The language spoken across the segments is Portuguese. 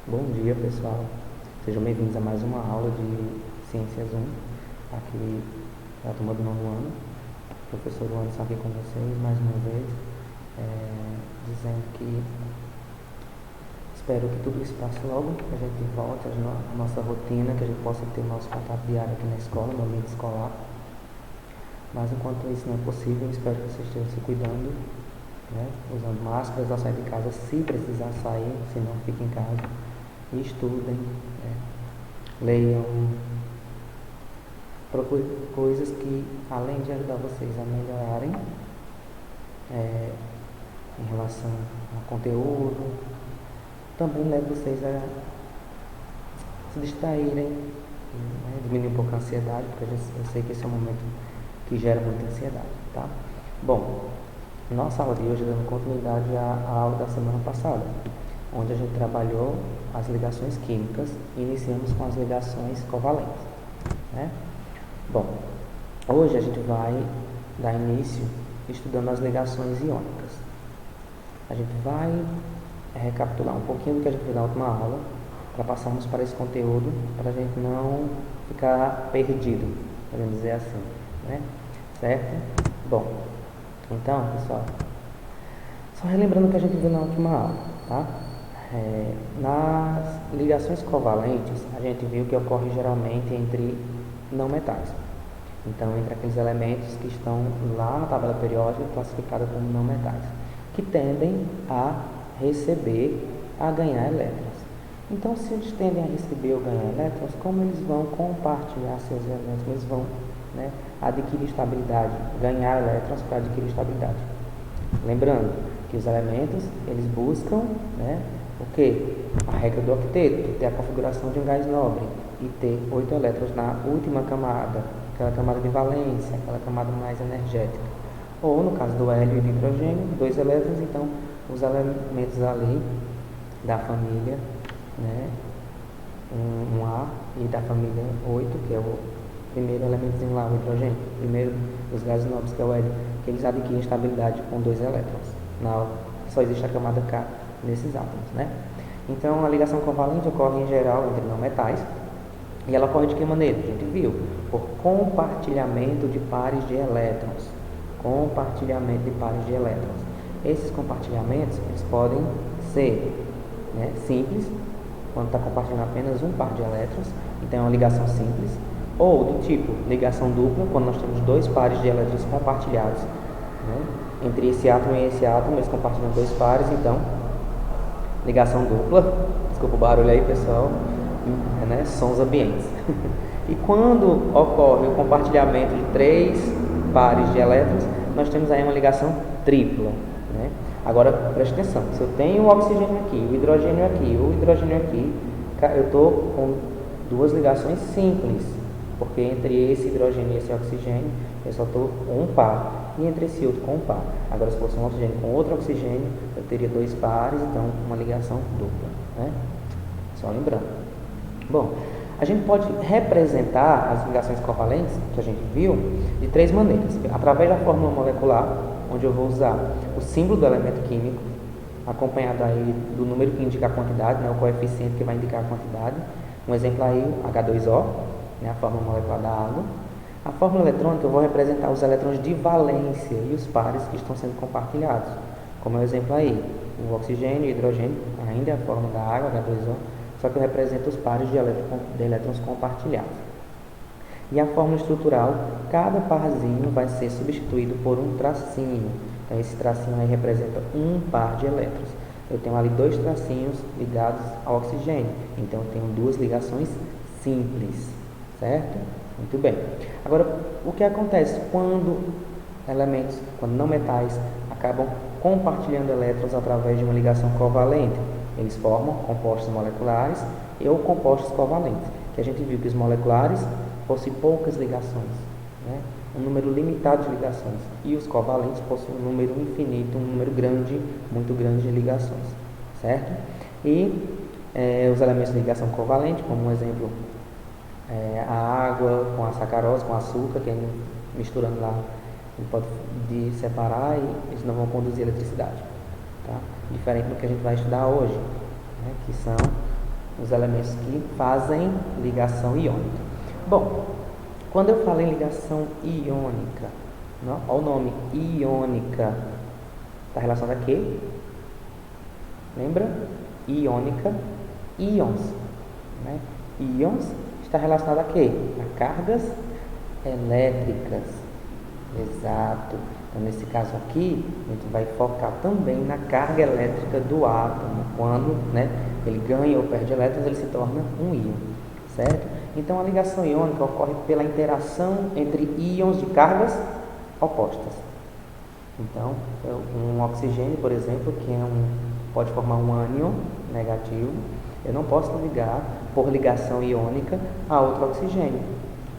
Bom dia, pessoal. Sejam bem-vindos a mais uma aula de Ciências 1, aqui da turma do nono ano. O professor Anderson aqui com vocês mais uma vez, dizendo que espero que tudo isso passe logo, que a gente volte à nossa rotina, que a gente possa ter nosso contato diário aqui na escola, no ambiente escolar. Mas enquanto isso não é possível, espero que vocês estejam se cuidando, né? Usando máscaras ao sair de casa, se precisar sair, se não, fique em casa. E estudem, leiam, procurem coisas que, além de ajudar vocês a melhorarem em relação ao conteúdo, também leve vocês a se distraírem, né? Diminuir um pouco a ansiedade, porque eu sei que esse é um momento que gera muita ansiedade, tá? Bom, nossa aula de hoje é dando continuidade à aula da semana passada, onde a gente trabalhou as ligações químicas e iniciamos com as ligações covalentes, né? Bom, hoje a gente vai dar início estudando as ligações iônicas. A gente vai recapitular um pouquinho do que a gente viu na última aula, para passarmos para esse conteúdo, para a gente não ficar perdido, podemos dizer assim, né? Certo? Bom, então, pessoal, só relembrando o que a gente viu na última aula, tá? Nas ligações covalentes, a gente viu que ocorre geralmente entre não metais. Então, entre aqueles elementos que estão lá na tabela periódica classificados como não metais, que tendem a receber, a ganhar elétrons. Então, se eles tendem a receber ou ganhar elétrons, como eles vão compartilhar seus elétrons, eles vão, né, adquirir estabilidade, ganhar elétrons para adquirir estabilidade. Lembrando que os elementos, eles buscam, né, o que? A regra do octeto, ter a configuração de um gás nobre e ter 8 elétrons na última camada, aquela camada de valência, aquela camada mais energética. Ou, no caso do hélio e do hidrogênio, 2 elétrons, então os elementos ali da família, né, 1A e da família 8, que é o primeiro elementozinho lá, o hidrogênio, primeiro dos gases nobres, que é o hélio, que eles adquirem estabilidade com 2 elétrons. Só existe a camada K nesses átomos, né? Então, a ligação covalente ocorre em geral entre não metais, e ela ocorre de que maneira? A gente viu, por compartilhamento de pares de elétrons. Compartilhamento de pares de elétrons. Esses compartilhamentos, eles podem ser, né, simples, quando está compartilhando apenas um par de elétrons, então é uma ligação simples, ou do tipo ligação dupla, quando nós temos 2 pares de elétrons compartilhados, né, entre esse átomo e esse átomo, eles compartilham 2 pares, então ligação dupla. Desculpa o barulho aí, pessoal, né, sons ambientes. E quando ocorre o compartilhamento de 3 pares de elétrons, nós temos aí uma ligação tripla, né? Agora, preste atenção, se eu tenho o oxigênio aqui, o hidrogênio aqui, eu estou com 2 ligações simples, porque entre esse hidrogênio e esse oxigênio, eu só estou com um par, e entre esse outro com um par. Agora, se fosse um oxigênio com outro oxigênio, eu teria 2 pares, então uma ligação dupla, né? Só lembrando. Bom, a gente pode representar as ligações covalentes, que a gente viu, de 3 maneiras. Através da fórmula molecular, onde eu vou usar o símbolo do elemento químico, acompanhado aí do número que indica a quantidade, né, o coeficiente que vai indicar a quantidade. Um exemplo aí, H2O, né, a fórmula molecular da água. A fórmula eletrônica eu vou representar os elétrons de valência e os pares que estão sendo compartilhados. Como é o exemplo aí, o oxigênio e o hidrogênio, ainda é a fórmula da água, H2O, só que eu represento os pares de elétrons compartilhados. E a fórmula estrutural, cada parzinho vai ser substituído por um tracinho. Então, esse tracinho aí representa um par de elétrons. Eu tenho ali 2 tracinhos ligados ao oxigênio. Então, eu tenho 2 ligações simples, certo? Muito bem. Agora, o que acontece quando não metais, acabam compartilhando elétrons através de uma ligação covalente? Eles formam compostos moleculares ou compostos covalentes, que a gente viu que os moleculares possuem poucas ligações, né? Um número limitado de ligações, e os covalentes possuem um número infinito, um número grande, muito grande de ligações, certo? E os elementos de ligação covalente, como um exemplo, a água com a sacarose, com açúcar, que misturando lá, ele pode separar e eles não vão conduzir eletricidade, tá? Diferente do que a gente vai estudar hoje, né, que são os elementos que fazem ligação iônica. Bom, quando eu falo em ligação iônica, olha o nome, iônica, está relacionado a quê? Lembra? Iônica, íons. Né? Íons está relacionado a quê? A cargas elétricas. Exato. Então, nesse caso aqui, a gente vai focar também na carga elétrica do átomo. Quando ele ganha ou perde elétrons, ele se torna um íon. Certo? Então, a ligação iônica ocorre pela interação entre íons de cargas opostas. Então, um oxigênio, por exemplo, que pode formar um ânion negativo, eu não posso ligar por ligação iônica a outro oxigênio.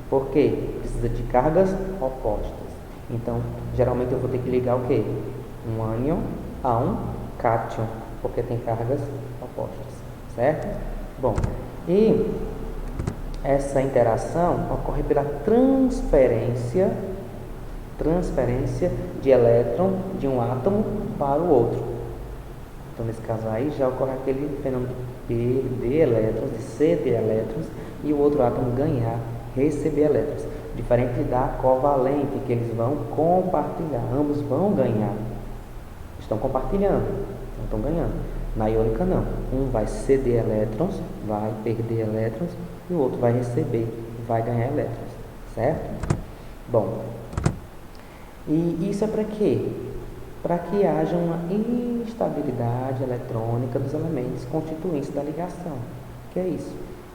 Por quê? Precisa de cargas opostas. Então, geralmente eu vou ter que ligar o quê? Um ânion a um cátion, porque tem cargas opostas, certo? Bom, e essa interação ocorre pela transferência de elétron de um átomo para o outro. Então, nesse caso aí, já ocorre aquele fenômeno de perder elétrons, de ceder elétrons, e o outro átomo ganhar, receber elétrons. Diferente da covalente, que eles vão compartilhar, ambos vão ganhar. Estão compartilhando, não estão ganhando. Na iônica não, um vai ceder elétrons, vai perder elétrons, e o outro vai receber, vai ganhar elétrons, certo? Bom, e isso é para quê? Para que haja uma instabilidade eletrônica dos elementos constituintes da ligação. Que é isso?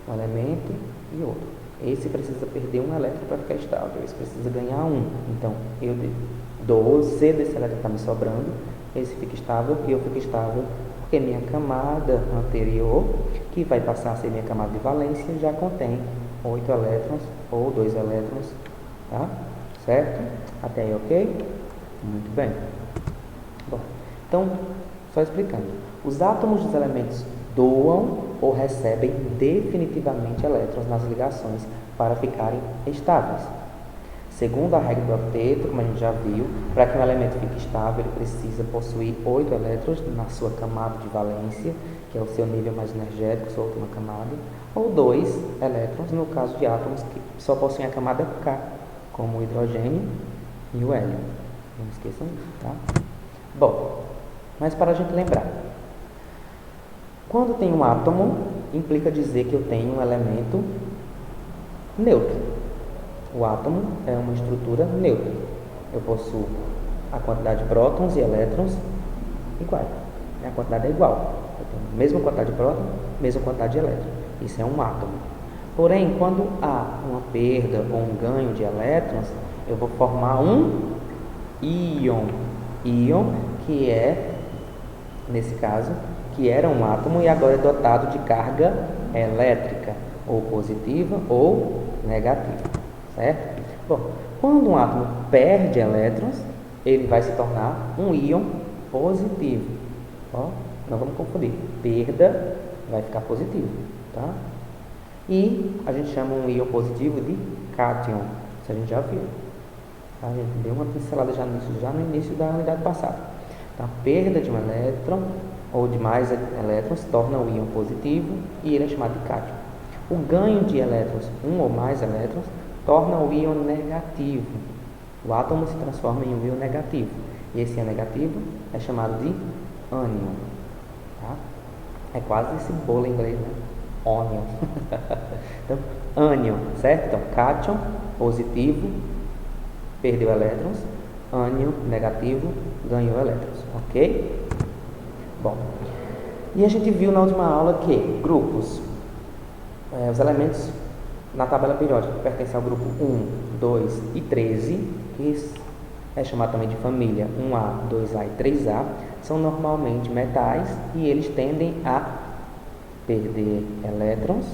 Um elemento e outro. Esse precisa perder um elétron para ficar estável, esse precisa ganhar um. Então, eu cedo esse elétron está me sobrando, esse fica estável e eu fico estável, porque minha camada anterior, que vai passar a ser minha camada de valência, já contém 8 elétrons ou 2 elétrons, tá? Certo? Até aí, ok? Muito bem. Bom, então, só explicando. Os átomos dos elementos doam ou recebem definitivamente elétrons nas ligações para ficarem estáveis. Segundo a regra do octeto, como a gente já viu, para que um elemento fique estável, ele precisa possuir 8 elétrons na sua camada de valência, que é o seu nível mais energético, sua última camada, ou 2 elétrons no caso de átomos que só possuem a camada K, como o hidrogênio e o hélio. Não esqueçam disso, tá? Bom, mas para a gente lembrar, quando tem um átomo, implica dizer que eu tenho um elemento neutro. O átomo é uma estrutura neutra. Eu possuo a quantidade de prótons e elétrons iguais. A quantidade é igual. Eu tenho a mesma quantidade de prótons, mesma quantidade de elétrons. Isso é um átomo. Porém, quando há uma perda ou um ganho de elétrons, eu vou formar um íon. Íon que é, nesse caso, que era um átomo e agora é dotado de carga elétrica, ou positiva ou negativa, certo? Bom, quando um átomo perde elétrons, ele vai se tornar um íon positivo. Ó, não vamos confundir, perda vai ficar positivo, tá? E a gente chama um íon positivo de cátion, isso a gente já viu. Tá? A gente deu uma pincelada já no início da unidade passada. Então, a perda de um elétron ou de mais elétrons torna o íon positivo e ele é chamado de cátion. O ganho de elétrons, um ou mais elétrons, torna o íon negativo. O átomo se transforma em um íon negativo. E esse íon negativo é chamado de ânion. Tá? É quase esse bolo em inglês, né? Onion. Então, ânion, certo? Então, cátion, positivo, perdeu elétrons. Ânion, negativo, ganhou elétrons. Ok? Bom, e a gente viu na última aula que grupos, os elementos na tabela periódica que pertencem ao grupo 1, 2 e 13, que é chamado também de família 1A, 2A e 3A, são normalmente metais e eles tendem a perder elétrons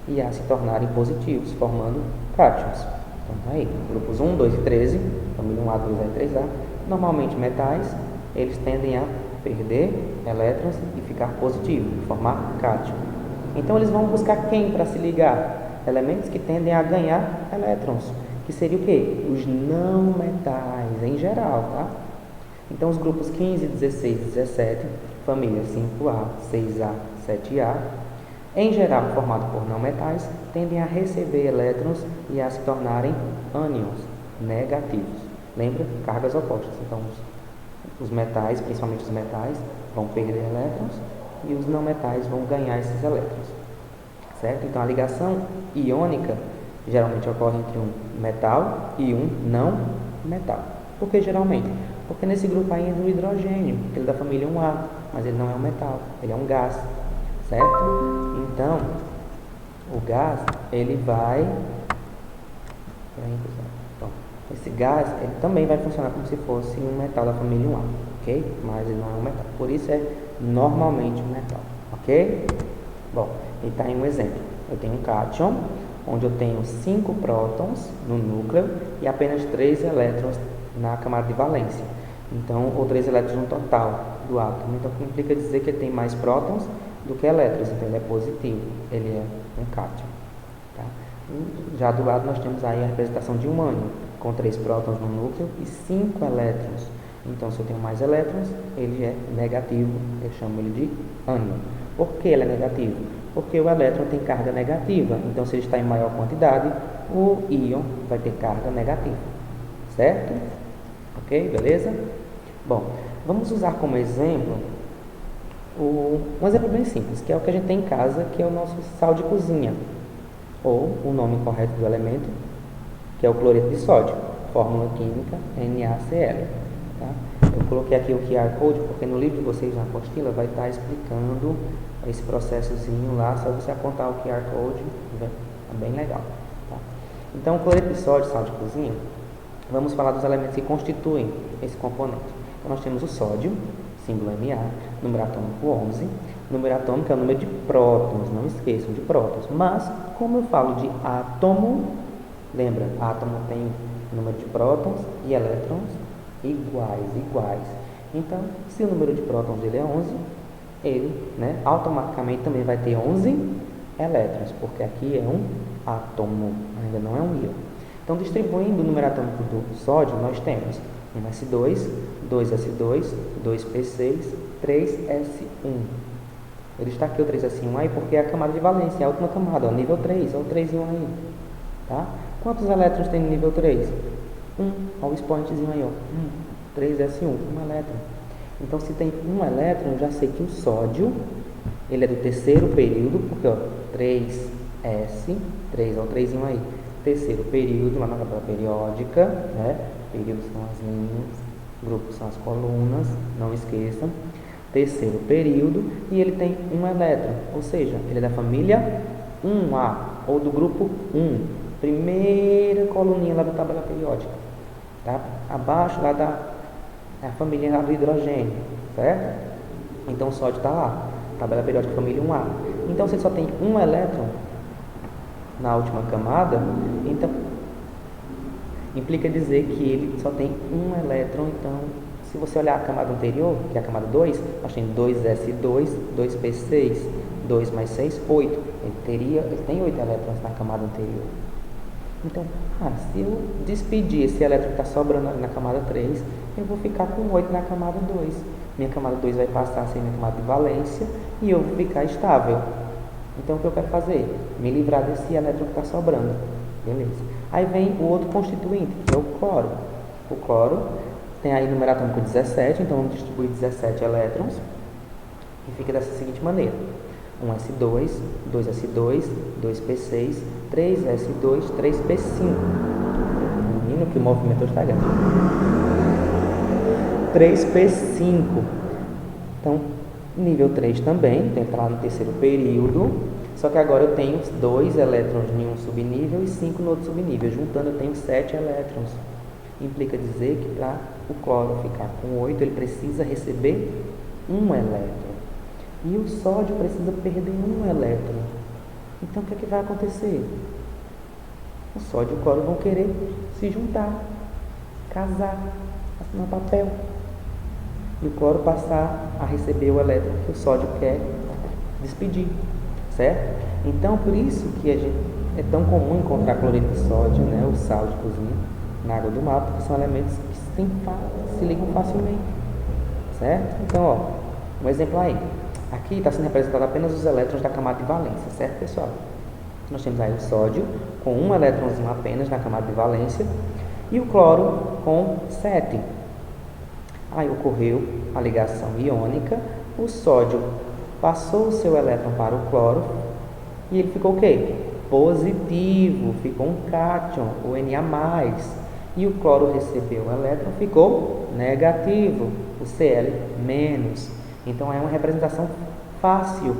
e a se tornarem positivos, formando cátions. Então, tá aí, grupos 1, 2 e 13, família 1A, 2A e 3A, normalmente metais, eles tendem a perder elétrons e ficar positivo, formar cátion. Então, eles vão buscar quem para se ligar? Elementos que tendem a ganhar elétrons, que seria o quê? Os não metais, em geral, tá? Então, os grupos 15, 16 e 17, família 5A, 6A, 7A, Em geral, formado por não metais, tendem a receber elétrons e a se tornarem ânions negativos. Lembra? Cargas opostas. Então, os metais, principalmente os metais, vão perder elétrons e os não metais vão ganhar esses elétrons. Certo? Então, a ligação iônica geralmente ocorre entre um metal e um não metal. Por que geralmente? Porque nesse grupo aí entra o hidrogênio, ele é da família 1A, mas ele não é um metal, ele é um gás. Certo? Então, o gás, ele vai... esse gás, ele também vai funcionar como se fosse um metal da família 1A, ok? Mas ele não é um metal, por isso é normalmente um metal, ok? Bom, e está aí um exemplo. Eu tenho um cátion, onde eu tenho 5 prótons no núcleo e apenas 3 elétrons na camada de valência. Então, ou 3 elétrons no total do átomo. Então, o que implica dizer que ele tem mais prótons do que elétrons, então ele é positivo, ele é um cátion. Tá? Já do lado nós temos aí a representação de um ânion, com 3 prótons no núcleo e 5 elétrons. Então, se eu tenho mais elétrons, ele é negativo, eu chamo ele de ânion. Por que ele é negativo? Porque o elétron tem carga negativa, então se ele está em maior quantidade, o íon vai ter carga negativa, certo? Ok, beleza? Bom, vamos usar como exemplo um exemplo bem simples, que é o que a gente tem em casa, que é o nosso sal de cozinha, ou o nome correto do elemento, que é o cloreto de sódio, fórmula química NaCl. Tá? Eu coloquei aqui o QR Code, porque no livro de vocês, na apostila, vai estar explicando esse processozinho lá, só você apontar o QR Code, é bem legal. Tá? Então, o cloreto de sódio, sal de cozinha, vamos falar dos elementos que constituem esse componente. Então, nós temos o sódio, símbolo Ma, número atômico 11, número atômico é o número de prótons, não esqueçam de prótons, mas como eu falo de átomo, lembra, átomo tem número de prótons e elétrons iguais. Então, se o número de prótons dele é 11, ele, automaticamente também vai ter 11 elétrons, porque aqui é um átomo, ainda não é um íon. Então, distribuindo o número atômico do sódio, nós temos 1s2, 2s2, 2p6, 3s1. Eu destaquei o 3s1 aí porque é a camada de valência, é a última camada, ó, nível 3, olha o 3 e 1 aí. Tá? Quantos elétrons tem no nível 3? 1, olha o expoentezinho aí, ó. 3s1, 1 elétron. Então, se tem 1 elétron, eu já sei que o sódio, ele é do terceiro período, porque, ó, 3s, 3, olha o 3 aí. Terceiro período, lá na tabela periódica, períodos são as linhas, grupos são as colunas, não esqueçam. Terceiro período, e ele tem 1 elétron, ou seja, ele é da família 1A, ou do grupo 1, primeira coluninha lá da tabela periódica, tá? Abaixo lá da família lá do hidrogênio, certo? Então o sódio está lá, tabela periódica família 1A. Então se ele só tem 1 elétron na última camada, então implica dizer que ele só tem 1 elétron. Então, se você olhar a camada anterior, que é a camada 2, nós temos 2s2, 2p6, 2 mais 6, 8. Ele tem 8 elétrons na camada anterior. Então, se eu despedir esse elétron que está sobrando ali na camada 3, eu vou ficar com 8 na camada 2. Minha camada 2 vai passar a ser minha camada de valência e eu vou ficar estável. Então, o que eu quero fazer? Me livrar desse elétron que está sobrando. Beleza. Aí vem o outro constituinte, que é o cloro. O cloro tem aí número atômico 17, então vamos distribuir 17 elétrons. E fica dessa seguinte maneira. 1s2, 2s2, 2p6, 3s2, 3p5. Menino, que o movimento está grande. 3p5. Então, nível 3 também, tem que estar lá no terceiro período. Só que agora eu tenho 2 elétrons em um subnível e 5 no outro subnível. Juntando eu tenho 7 elétrons. Implica dizer que para o cloro ficar com 8, ele precisa receber 1 elétron. E o sódio precisa perder 1 elétron. Então o que é que vai acontecer? O sódio e o cloro vão querer se juntar, casar, assinar papel. E o cloro passar a receber o elétron que o sódio quer despedir. Certo? Então, por isso que é tão comum encontrar cloreto de sódio, o sal de cozinha, na água do mar, porque são elementos que se ligam facilmente. Certo? Então, um exemplo aí. Aqui está sendo representado apenas os elétrons da camada de valência, certo, pessoal? Nós temos aí o sódio com um elétronzinho apenas na camada de valência e o cloro com 7. Aí ocorreu a ligação iônica, o sódio passou o seu elétron para o cloro e ele ficou o quê? Positivo, ficou um cátion, o Na+. E o cloro recebeu o elétron, ficou negativo, o Cl-. Então é uma representação fácil,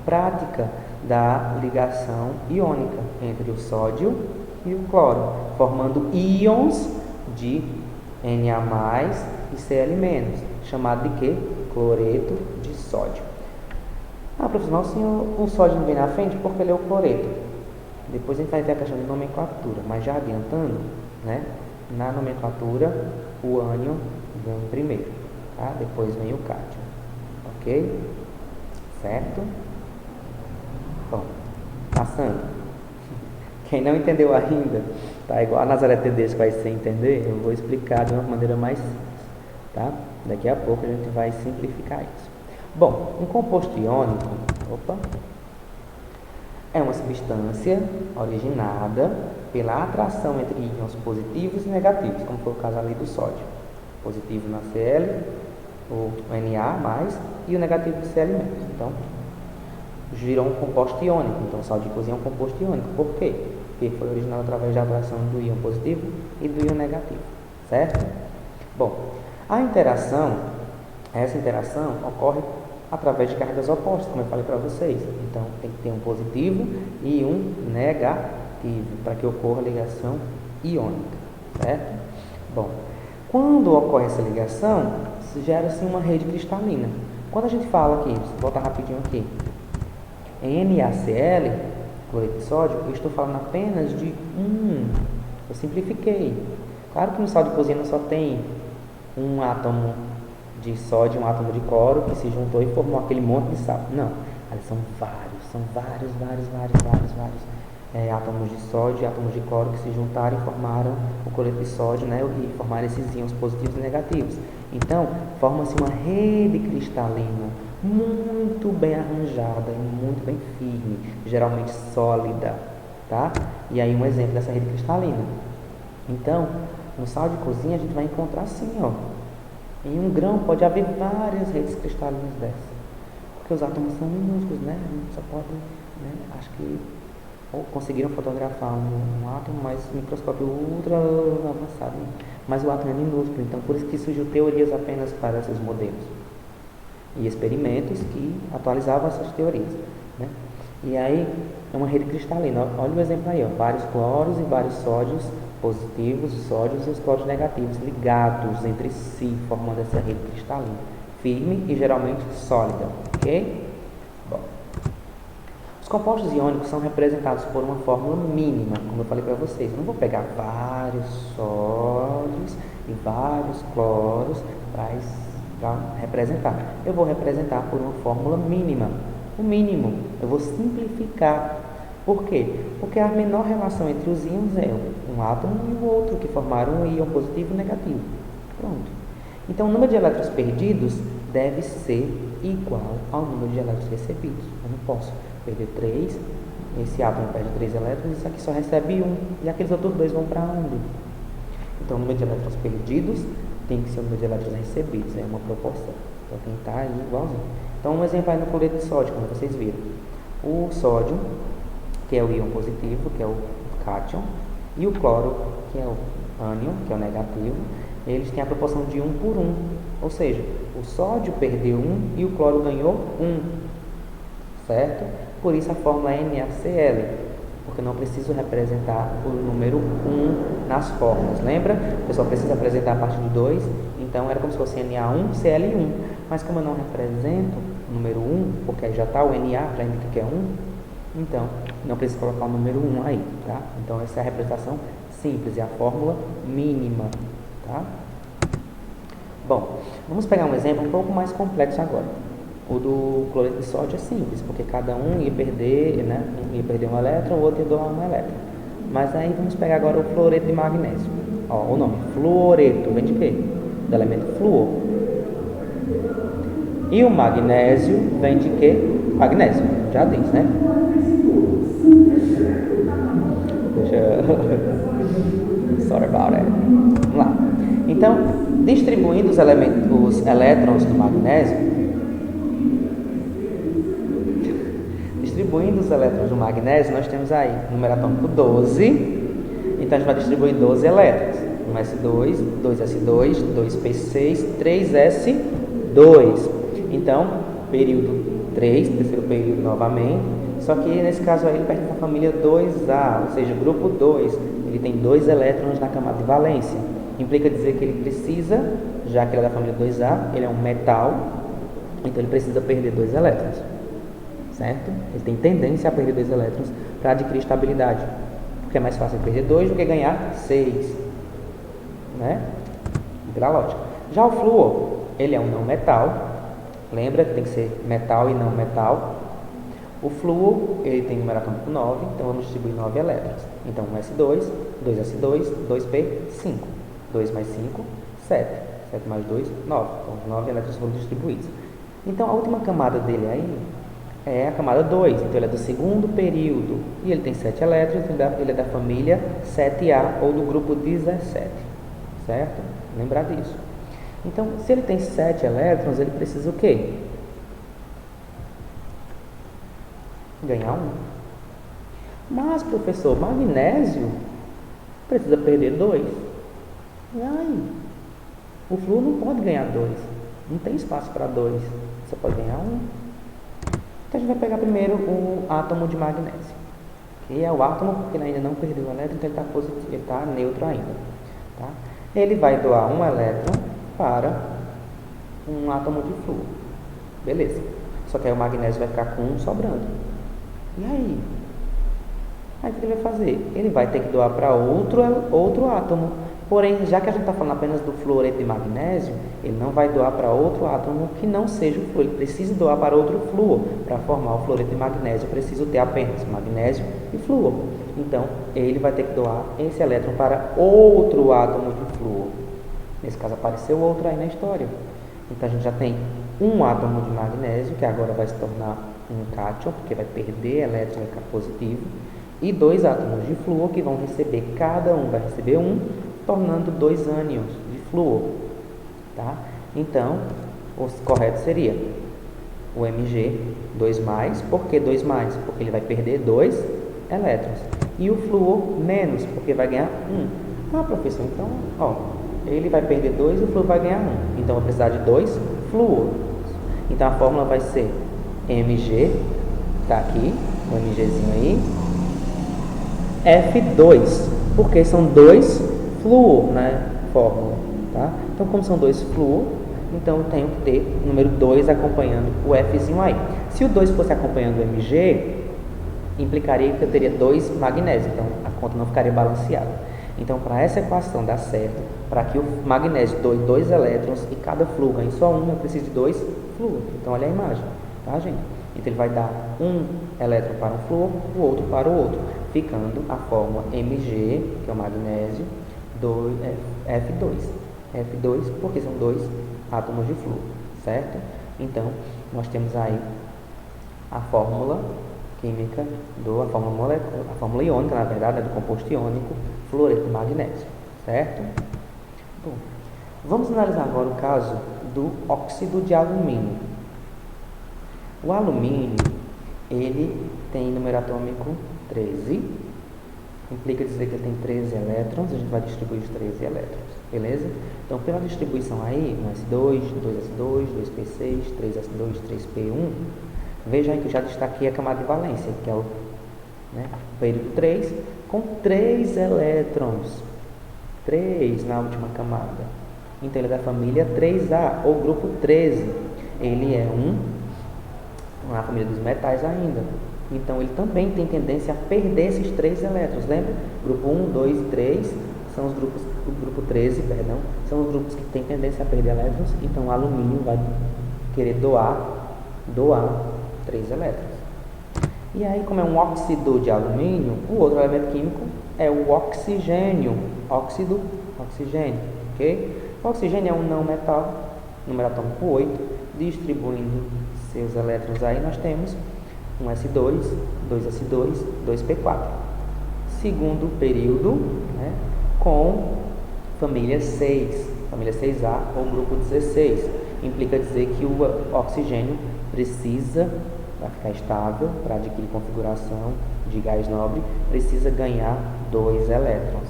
prática da ligação iônica entre o sódio e o cloro, formando íons de Na+ e Cl-, chamado de quê? Cloreto de sódio. Ah, professor, o sódio não vem na frente porque ele é o cloreto. Depois a gente vai ver a questão de nomenclatura, mas já adiantando, né? Na nomenclatura, o ânion vem primeiro, tá? Depois vem o cátion, ok? Certo? Bom, passando. Quem não entendeu ainda, tá? Igual a Nazaré Tedesco vai sem entender, eu vou explicar de uma maneira mais simples, tá? Daqui a pouco a gente vai simplificar isso. Bom, um composto iônico, é uma substância originada pela atração entre íons positivos e negativos, como foi o caso ali do sódio. Positivo na Cl, o Na+, e o negativo do Cl-. Então, virou um composto iônico. Então, o sal de cozinha é um composto iônico. Por quê? Porque foi originado através da atração do íon positivo e do íon negativo. Certo? Bom, essa interação ocorre através de cargas opostas, como eu falei para vocês. Então, tem que ter um positivo e um negativo para que ocorra a ligação iônica, certo? Bom, quando ocorre essa ligação, gera-se uma rede cristalina. Quando a gente fala aqui, vou voltar rapidinho aqui, em NaCl, cloreto de sódio, eu estou falando apenas de eu simplifiquei. Claro que no sal de cozinha não só tem um átomo de sódio e um átomo de cloro que se juntou e formou aquele monte de sal. Não, ali são vários átomos de sódio e átomos de cloro que se juntaram e formaram o cloreto de sódio, né, e formaram esses íons positivos e negativos. Então, forma-se uma rede cristalina muito bem arranjada e muito bem firme, geralmente sólida, tá? E aí um exemplo dessa rede cristalina. Então, no sal de cozinha a gente vai encontrar assim, ó. Em um grão pode haver várias redes cristalinas dessas, porque os átomos são minúsculos, né? A gente só pode, né? Acho que conseguiram fotografar um átomo, mas microscópio ultra avançado, né? Mas o átomo é minúsculo, então por isso que surgiu teorias apenas para esses modelos e experimentos que atualizavam essas teorias, né? E aí é uma rede cristalina. Olha o exemplo aí, ó. Vários cloros e vários sódios positivos, os sódios e os cloros negativos ligados entre si, formando essa rede cristalina, firme e geralmente sólida, ok? Bom, os compostos iônicos são representados por uma fórmula mínima, como eu falei para vocês. Eu não vou pegar vários sódios e vários cloros para representar. Eu vou representar por uma fórmula mínima, o mínimo. Eu vou simplificar. Por quê? Porque a menor relação entre os íons é um átomo e o outro, que formaram um íon positivo e negativo. Pronto. Então, o número de elétrons perdidos deve ser igual ao número de elétrons recebidos. Eu não posso perder 3, esse átomo perde 3 elétrons, isso aqui só recebe 1, e aqueles outros 2 vão para onde? Então, o número de elétrons perdidos tem que ser o número de elétrons recebidos, é uma proporção. Então, tem que estar aí igualzinho. Então, um exemplo aí no cloreto de sódio, como vocês viram. O sódio, que é o íon positivo, que é o cátion, e o cloro, que é o ânion, que é o negativo, eles têm a proporção de 1 por 1. Ou seja, o sódio perdeu 1 e o cloro ganhou 1. Certo? Por isso a fórmula é NaCl, porque eu não preciso representar o número 1 nas fórmulas. Lembra? Eu só preciso representar a partir de 2, então era como se fosse Na1Cl1. Mas como eu não represento o número 1, porque aí já está o Na, já indica que é 1, então não preciso colocar o número 1 aí, tá? Então essa é a representação simples, é a fórmula mínima, tá? Bom, vamos pegar um exemplo um pouco mais complexo agora. O do cloreto de sódio é simples, porque cada um ia perder, né? Um ia perder um elétron, o outro ia doar um elétron. Mas aí vamos pegar agora o fluoreto de magnésio. Ó, o nome, fluoreto, vem de quê? Do elemento flúor. E o magnésio vem de quê? Magnésio, já diz, né? Sorry about it. Vamos lá. Então, distribuindo os elétrons do magnésio, nós temos aí número atômico 12. Então, a gente vai distribuir 12 elétrons. 1s2, 2s2, 2p6, 3s2. Então, período 3, terceiro período novamente. Só que nesse caso aí ele pertence à família 2A, ou seja, grupo 2. Ele tem 2 elétrons na camada de valência. Implica dizer que ele precisa, já que ele é da família 2A, ele é um metal, então ele precisa perder 2 elétrons. Certo? Ele tem tendência a perder 2 elétrons para adquirir estabilidade. Porque é mais fácil perder 2 do que ganhar 6. Né? Pela lógica. Já o flúor, ele é um não metal. Lembra que tem que ser metal e não metal. O flúor, ele tem número atômico 9, então vamos distribuir 9 elétrons. Então 1s2, 2s2, 2p5. 2 mais 5, 7. 7 mais 2, 9. Então os 9 elétrons foram distribuídos. Então a última camada dele aí é a camada 2, então ele é do segundo período. E ele tem 7 elétrons, ele é da família 7A ou do grupo 17. Certo? Lembrar disso. Então, se ele tem 7 elétrons, ele precisa o quê? Ganhar 1. Mas, professor, magnésio precisa perder 2. E aí? O flúor não pode ganhar 2. Não tem espaço para 2. Só pode ganhar 1. Então, a gente vai pegar primeiro o átomo de magnésio. Que é o átomo porque ele ainda não perdeu o elétron, então ele está neutro ainda. Tá? Ele vai doar um elétron para um átomo de flúor. Beleza. Só que aí o magnésio vai ficar com 1 sobrando. E aí? Aí o que ele vai fazer? Ele vai ter que doar para outro átomo. Porém, já que a gente está falando apenas do fluoreto de magnésio, ele não vai doar para outro átomo que não seja o flúor. Ele precisa doar para outro flúor. Para formar o fluoreto de magnésio, eu preciso ter apenas magnésio e flúor. Então, ele vai ter que doar esse elétron para outro átomo de flúor. Nesse caso, apareceu outro aí na história. Então, a gente já tem um átomo de magnésio, que agora vai se tornar um cátion, porque vai perder elétron e vai ficar positivo. E 2 átomos de flúor, que vão receber, cada um vai receber 1, tornando 2 ânions de flúor. Tá? Então, o correto seria o Mg 2+. Por que 2+? Porque ele vai perder 2 elétrons. E o flúor menos, porque vai ganhar 1. Ah, professor, então, ele vai perder 2 e o flúor vai ganhar 1. Então, vai precisar de 2 flúor. Então, a fórmula vai ser Mg, tá aqui, o Mgzinho aí, F2, porque são 2 flúor na fórmula, tá? Então, como são 2 flúor, então eu tenho que ter o número 2 acompanhando o Fzinho aí. Se o 2 fosse acompanhando o Mg, implicaria que eu teria 2 magnésios, então a conta não ficaria balanceada. Então, para essa equação dar certo, para que o magnésio doe 2 elétrons e cada flúor ganhe só 1, eu preciso de 2 flúor. Então, olha a imagem, tá, gente? Então, ele vai dar um elétron para um flúor, o outro para o outro, ficando a fórmula Mg, que é o magnésio, F2. F2 porque são 2 átomos de flúor, certo? Então, nós temos aí a fórmula química, a fórmula molecular, a fórmula iônica, na verdade, do composto iônico, fluoreto de magnésio, certo? Bom, vamos analisar agora o caso do óxido de alumínio. O alumínio, ele tem número atômico 13, implica dizer que ele tem 13 elétrons, a gente vai distribuir os 13 elétrons, beleza? Então, pela distribuição aí, 1s2, 2s2, 2p6, 3s2, 3p1, veja aí que eu já destaquei a camada de valência, que é o período 3, com 3 elétrons, 3 na última camada. Então, ele é da família 3A, ou grupo 13. Ele é na família dos metais ainda. Então, ele também tem tendência a perder esses 3 elétrons. Lembra? Grupo 1, 2 e 3 são os grupos, o grupo 13, perdão, são os grupos que têm tendência a perder elétrons. Então, o alumínio vai querer doar 3 elétrons. E aí, como é um óxido de alumínio, o outro elemento químico é o oxigênio. Oxigênio, ok? O oxigênio é um não metal, número atômico 8, Distribuindo seus elétrons aí, nós temos um S2, 2S2, 2P4. Segundo período, né, com família 6, família 6A ou grupo 16. Implica dizer que o oxigênio precisa, para ficar estável, para adquirir configuração de gás nobre, precisa ganhar 2 elétrons.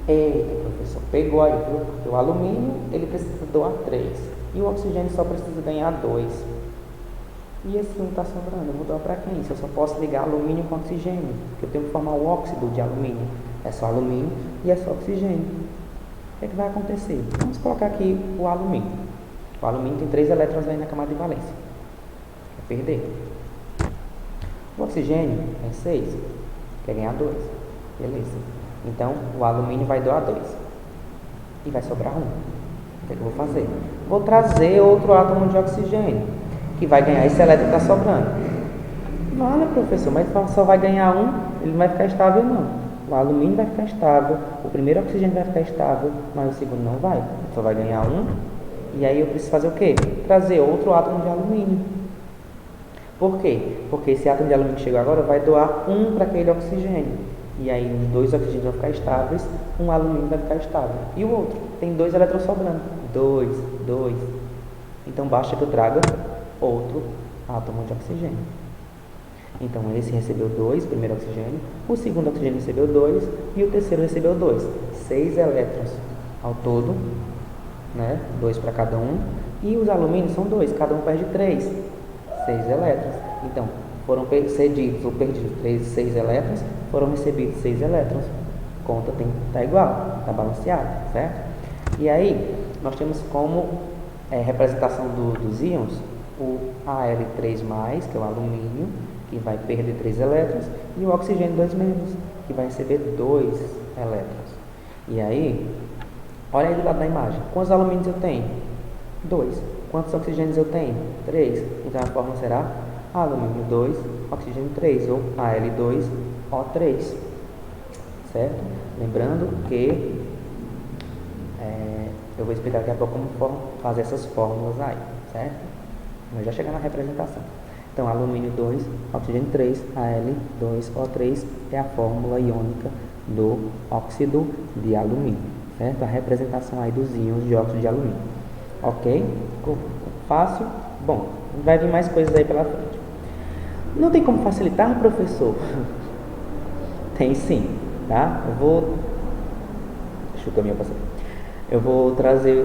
Eita, professor, pegou aí, viu? Porque o alumínio ele precisa doar 3 e o oxigênio só precisa ganhar 2. E esse 1 está sobrando, eu vou doar para quem? Se eu só posso ligar alumínio com oxigênio, porque eu tenho que formar o óxido de alumínio. É só alumínio e é só oxigênio. O que é que vai acontecer? Vamos colocar aqui o alumínio. O alumínio tem 3 elétrons aí na camada de valência. Vai perder. O oxigênio é 6. Quer ganhar 2. Beleza. Então, o alumínio vai doar 2. E vai sobrar 1. O que é que eu vou fazer? Vou trazer outro átomo de oxigênio, que vai ganhar esse elétron que está sobrando. Vale, professor, mas só vai ganhar 1, ele não vai ficar estável não. O alumínio vai ficar estável, o primeiro oxigênio vai ficar estável, mas o segundo não vai. Só vai ganhar 1. E aí eu preciso fazer o quê? Trazer outro átomo de alumínio. Por quê? Porque esse átomo de alumínio que chegou agora vai doar 1 para aquele oxigênio. E aí os 2 oxigênios vão ficar estáveis, um alumínio vai ficar estável. E o outro? Tem 2 elétrons sobrando. 2. Então basta que eu traga outro átomo de oxigênio. Então esse recebeu 2, o primeiro oxigênio, o segundo oxigênio recebeu 2 e o terceiro recebeu 2. 6 elétrons ao todo, né? 2 para cada um. E os alumínios são 2, cada um perde 3. 6 elétrons. Então, foram cedidos ou perdidos 6 elétrons, foram recebidos 6 elétrons. Conta tem que estar igual, está balanceado, certo? E aí, nós temos como representação dos íons o Al3+, que é o alumínio, que vai perder 3 elétrons, e o oxigênio 2-, que vai receber 2 elétrons. E aí, olha aí do lado da imagem. Quantos alumínios eu tenho? 2. Quantos oxigênios eu tenho? 3. Então a fórmula será alumínio 2, oxigênio 3, ou Al2O3. Certo? Lembrando que eu vou explicar daqui a pouco como fazer essas fórmulas aí, certo? Mas já chegar na representação. Então, alumínio 2, oxigênio 3, Al2O3 é a fórmula iônica do óxido de alumínio, certo? A representação aí dos íons de óxido de alumínio. Ok? Ficou fácil? Bom, vai vir mais coisas aí pela frente. Não tem como facilitar, professor? Tem sim, tá? Deixa eu caminhar para você. Eu vou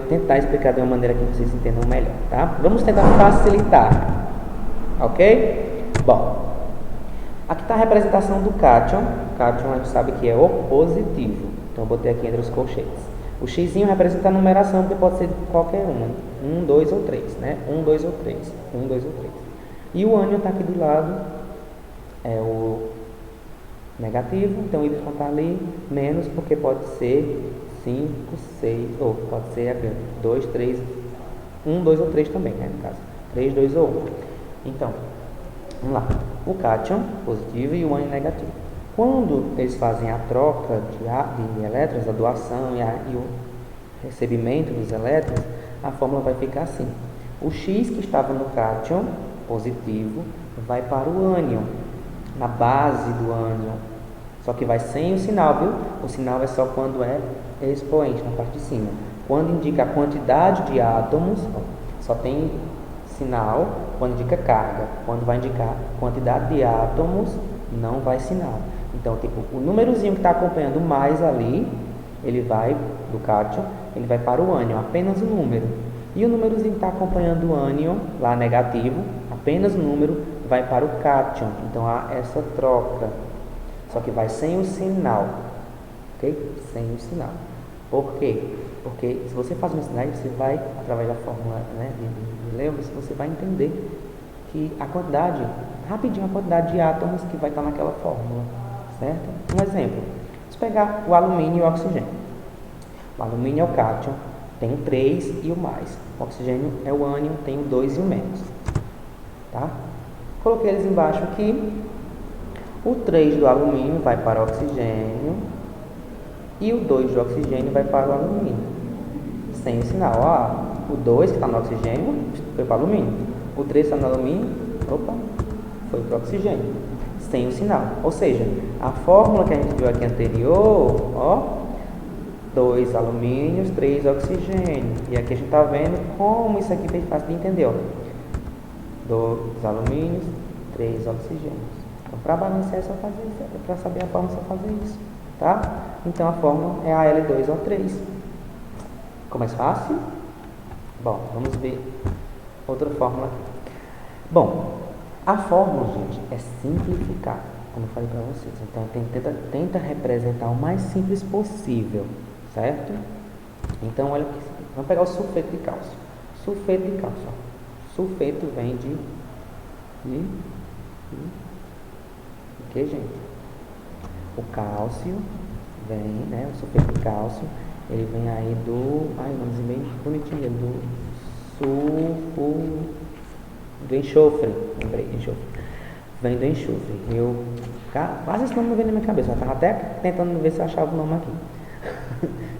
tentar explicar de uma maneira que vocês entendam melhor, tá? Vamos tentar facilitar, ok? Bom, aqui está a representação do cátion. Cátion a gente sabe que é o positivo, então eu botei aqui entre os colchetes. O xzinho representa a numeração, porque pode ser qualquer uma, 1, 2 ou 3, né? 1, 2 ou 3, 1, 2 ou 3. E o ânion está aqui do lado, é o negativo, então o Y está ali, menos, porque pode ser 5, 6, ou pode ser 2, 3, 1, 2 ou 3 também, né, no caso. 3, 2 ou 1. Então, vamos lá. O cátion positivo e o ânion negativo. Quando eles fazem a troca de elétrons, a doação e o recebimento dos elétrons, a fórmula vai ficar assim. O X que estava no cátion positivo vai para o ânion, na base do ânion. Só que vai sem o sinal, viu? O sinal é só quando é expoente, na parte de cima. Quando indica a quantidade de átomos, só tem sinal quando indica carga. Quando vai indicar quantidade de átomos, não vai sinal. Então, tipo, o númerozinho que está acompanhando mais ali, ele vai, do cátion, ele vai para o ânion, apenas o número. E o númerozinho que está acompanhando o ânion, lá negativo, apenas o número, vai para o cátion. Então, há essa troca. Só que vai sem o sinal, ok? Sem o sinal. Por quê? Porque se você faz um sinal, você vai, através da fórmula, né, de Lewis, você vai entender que a quantidade, rapidinho, a quantidade de átomos que vai estar naquela fórmula, certo? Um exemplo, vamos pegar o alumínio e o oxigênio. O alumínio é o cátion, tem o 3 e o mais. O oxigênio é o ânion, tem o 2 e o menos. Tá? Coloquei eles embaixo aqui. O 3 do alumínio vai para o oxigênio e o 2 do oxigênio vai para o alumínio. Sem o sinal. O 2, que está no oxigênio, foi para o alumínio. O 3 está no alumínio, opa, foi para o oxigênio. Sem o sinal. Ou seja, a fórmula que a gente viu aqui anterior, ó, 2 alumínios, 3 oxigênio. E aqui a gente está vendo como isso aqui foi fácil de entender, ó. 2 alumínios, 3 oxigênios. Então, para balancear é só fazer isso. Para saber a fórmula é só fazer isso. Tá? Então, a fórmula é Al2O3. Ficou mais fácil? Bom, vamos ver outra fórmula aqui. Bom, a fórmula, gente, é simplificar, como eu falei para vocês. Então, tenta representar o mais simples possível, certo? Então, olha aqui. Vamos pegar o sulfeto de cálcio. Sulfeto de cálcio. Ó. Sulfeto vem de o que, gente? O cálcio vem, né? O sulfeto de cálcio, ele vem aí do... Ai, o nomezinho bem bonitinho dele. Do enxofre. Lembrei, enxofre. Vem do enxofre. Quase esse nome não vem na minha cabeça. Eu estava até tentando ver se eu achava o nome aqui.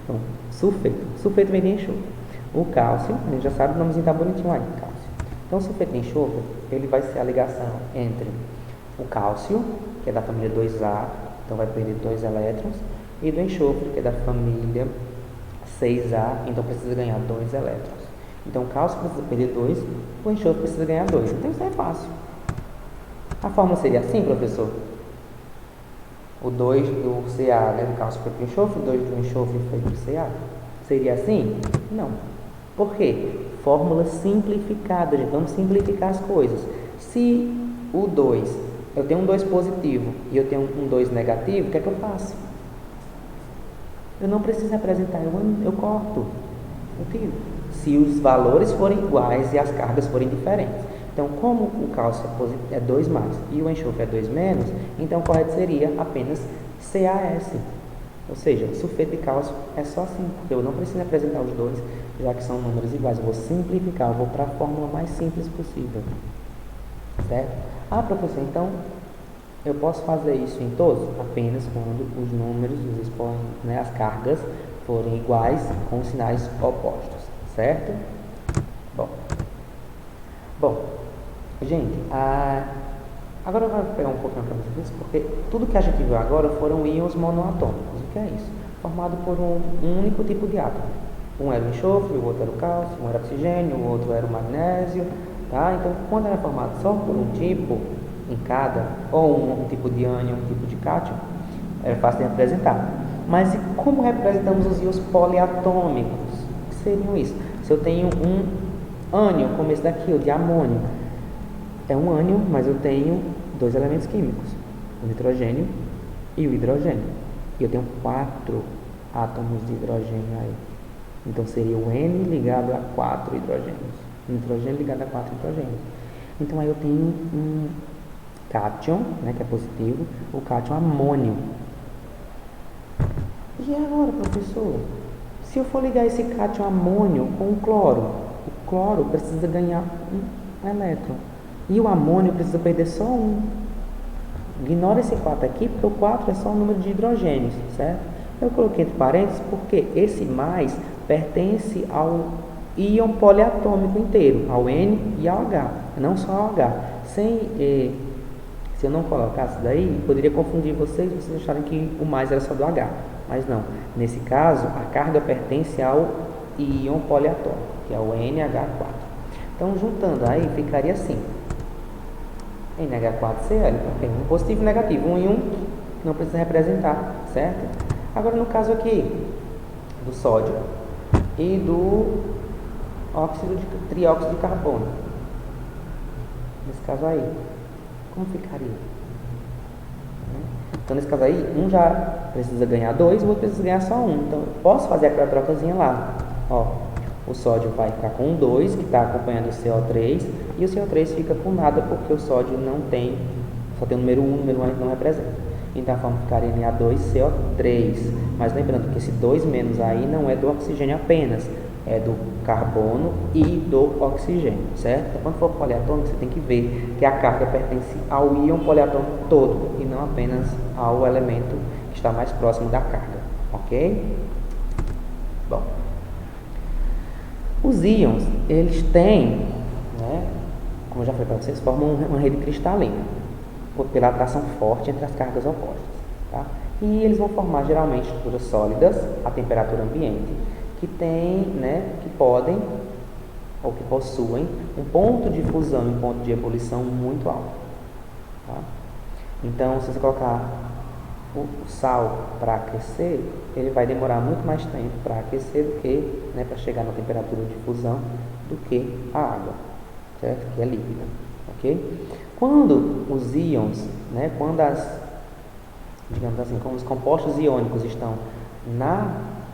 Então, sulfeto. Sulfeto vem de enxofre. O cálcio, a gente já sabe, o nomezinho está bonitinho aí, cálcio. Então, o sulfeto de enxofre, ele vai ser a ligação entre o cálcio, que é da família 2A, então vai perder 2 elétrons, e do enxofre, que é da família 6A, então precisa ganhar 2 elétrons. Então, o cálcio precisa perder 2, o enxofre precisa ganhar 2. Então, isso é fácil. A fórmula seria assim, professor? O 2 do Ca, né, do cálcio foi para o enxofre, o 2 do enxofre foi para o Ca. Seria assim? Não. Por quê? Fórmula simplificada, gente. Vamos simplificar as coisas. Se o 2, eu tenho um 2 positivo e eu tenho um 2 negativo, o que é que eu faço? Eu não preciso representar, eu corto. Eu tiro. Se os valores forem iguais e as cargas forem diferentes. Então, como o cálcio é 2 mais e o enxofre é 2 menos, então o correto seria apenas CaS. Ou seja, o sulfeto de cálcio é só assim, porque eu não preciso representar os dois, já que são números iguais. Eu vou simplificar, eu vou para a fórmula mais simples possível. Certo? Ah, professor, então eu posso fazer isso em todos? Apenas quando os números, os expoentes, né, as cargas forem iguais com sinais opostos. Certo? Bom, gente, agora eu vou pegar um pouquinho para vocês, porque tudo que a gente viu agora foram íons monoatômicos. O que é isso? Formado por um único tipo de átomo. Um era o enxofre, o outro era o cálcio, um era o oxigênio, o outro era o magnésio. Tá? Então, quando era formado só por um tipo em cada, ou um tipo de ânion, um tipo de cátion, era fácil de representar. Mas e como representamos os íons poliatômicos? O que seriam isso? Se eu tenho um ânion, como esse daqui, o de amônio, é um ânion, mas eu tenho 2 elementos químicos, o nitrogênio e o hidrogênio. E eu tenho 4 átomos de hidrogênio aí. Então seria o N ligado a 4 hidrogênios. Nitrogênio ligado a 4 hidrogênios. Então aí eu tenho um cátion, né, que é positivo, o cátion amônio. E agora, professor? Se eu for ligar esse cátion amônio com o cloro precisa ganhar um elétron. E o amônio precisa perder só um. Ignora esse 4 aqui, porque o 4 é só o número de hidrogênios, certo? Eu coloquei entre parênteses porque esse mais pertence ao íon poliatômico inteiro, ao N e ao H, não só ao H. Se eu não colocasse daí, poderia confundir vocês acharem que o mais era só do H. Mas não. Nesse caso, a carga pertence ao íon poliatômico, que é o NH4. Então, juntando aí, ficaria assim. NH4Cl, porque um positivo e negativo, um e um não precisa representar, certo? Agora, no caso aqui, do sódio e do trióxido de carbono. Nesse caso aí, como ficaria? Então, nesse caso aí, um já precisa ganhar 2, o outro precisa ganhar só 1. Então, eu posso fazer aquela trocazinha lá. Ó, o sódio vai ficar com 2, que está acompanhando o CO3, e o CO3 fica com nada, porque o sódio não tem, só tem o número 1, o número 1 não representa. Então, a forma ficaria Na2CO3. Mas lembrando que esse 2 menos aí não é do oxigênio apenas, é do carbono e do oxigênio, certo? Então, quando for poliatômico, você tem que ver que a carga pertence ao íon poliatômico todo e não apenas ao elemento que está mais próximo da carga, ok? Bom, Os íons, eles têm, né, como eu já falei para vocês, formam uma rede cristalina, pela atração forte entre as cargas opostas. Tá? E eles vão formar geralmente estruturas sólidas a temperatura ambiente, que tem, né, que podem ou que possuem um ponto de fusão e um ponto de ebulição muito alto. Tá? Então, se você colocar o sal para aquecer, ele vai demorar muito mais tempo para aquecer do que, né, para chegar na temperatura de fusão do que a água, certo? Que é líquida, ok? Quando os íons, né, digamos assim, como os compostos iônicos estão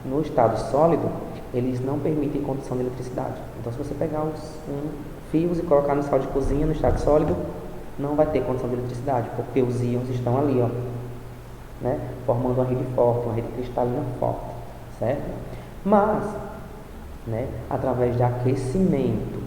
no estado sólido, eles não permitem condução de eletricidade. Então, se você pegar os fios e colocar no sal de cozinha no estado sólido, não vai ter condução de eletricidade, porque os íons estão ali, ó, né, formando uma rede forte, uma rede cristalina forte, certo? Mas, né, através de aquecimento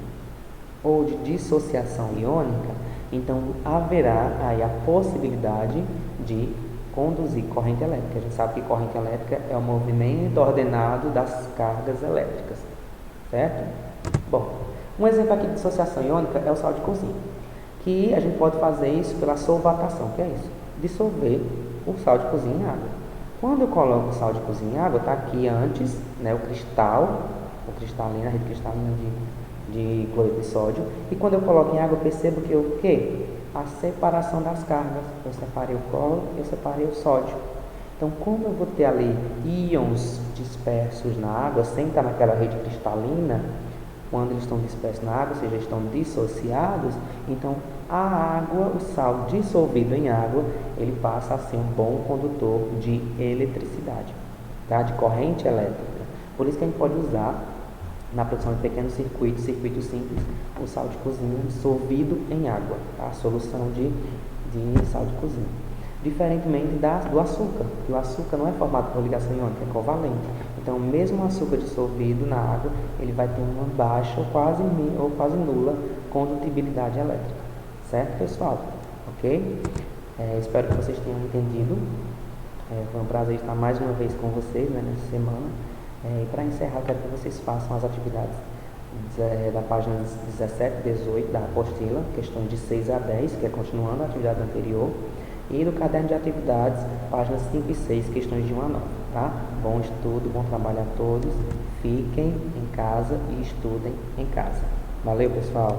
ou de dissociação iônica, então haverá aí a possibilidade de conduzir corrente elétrica. A gente sabe que corrente elétrica é o movimento ordenado das cargas elétricas, certo? Bom, um exemplo aqui de dissociação iônica é o sal de cozinha, que a gente pode fazer isso pela solvatação, que é isso, dissolver o sal de cozinha em água. Quando eu coloco o sal de cozinha em água, está aqui antes, né, a rede cristalina de cloreto de sódio, e quando eu coloco em água, eu percebo que o quê? A separação das cargas. Eu separei o cloro, eu separei o sódio. Então, como eu vou ter ali íons dispersos na água, sem estar naquela rede cristalina, quando eles estão dispersos na água, ou seja, estão dissociados, então a água, o sal dissolvido em água, ele passa a ser um bom condutor de eletricidade, tá? De corrente elétrica. Por isso que a gente pode usar na produção de pequenos circuitos simples, o sal de cozinha dissolvido em água, tá? A solução de sal de cozinha. Diferentemente do açúcar, que o açúcar não é formado por ligação iônica, é covalente. Então, mesmo o açúcar dissolvido na água, ele vai ter uma baixa ou quase nula condutibilidade elétrica. Certo, pessoal? Ok? Espero que vocês tenham entendido. Foi um prazer estar mais uma vez com vocês, né, nessa semana. E para encerrar, eu quero que vocês façam as atividades da página 17 e 18 da apostila, questões de 6 a 10, que é continuando a atividade anterior, e do caderno de atividades, páginas 5 e 6, questões de 1 a 9. Tá? Bom estudo, bom trabalho a todos. Fiquem em casa e estudem em casa. Valeu, pessoal!